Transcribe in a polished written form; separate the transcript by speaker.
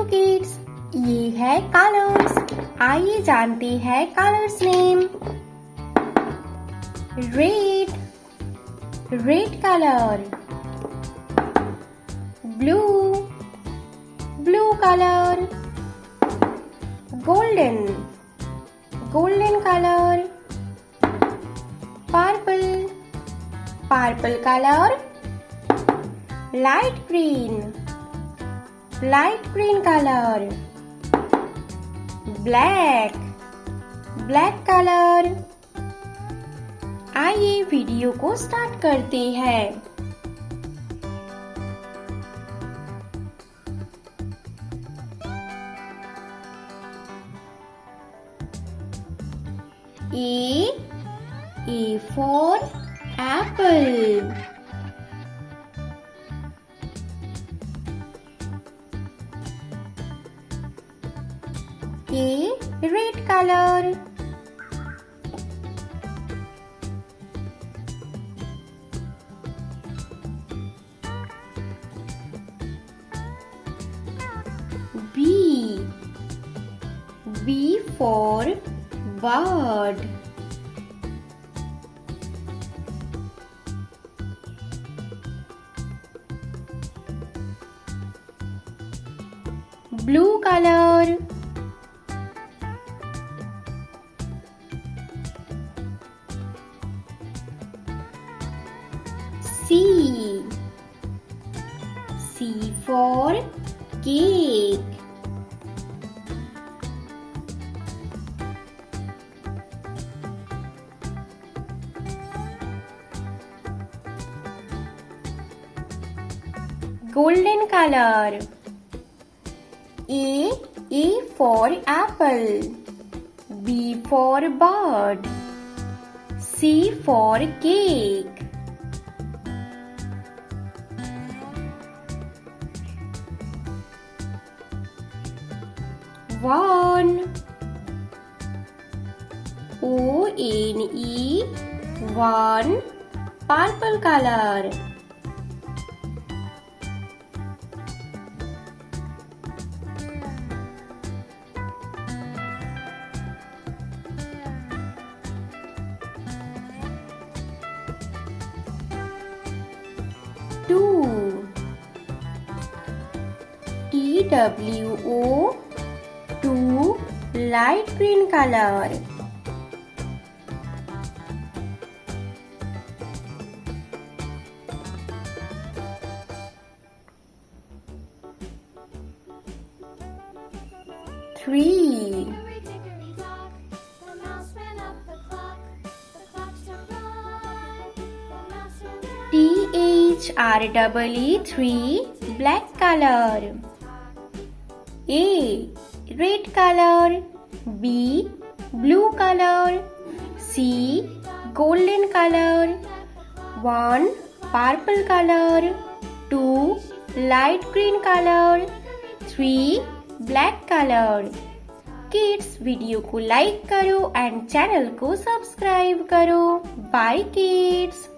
Speaker 1: Kids, ये है colours. आइए जानते हैं colours name. Red, red colour. Blue, blue colour. Golden, golden colour. Purple, purple colour. Light green, light green colour. Black, black colour. आइए video को start करते हैं। A for apple. A, red color. B, B for bird. Blue color. C, C for cake. Golden color. A for apple. B for bird. C for cake. One. O-N-E, one, purple color. Two. T-W-O, two, light green color. Three. T-H-R-E-E, three, black color. A, red color. B, blue color. C, golden color. 1, purple color. 2, light green color. 3, black color. Kids, video को like करो and channel को subscribe करो। Bye kids.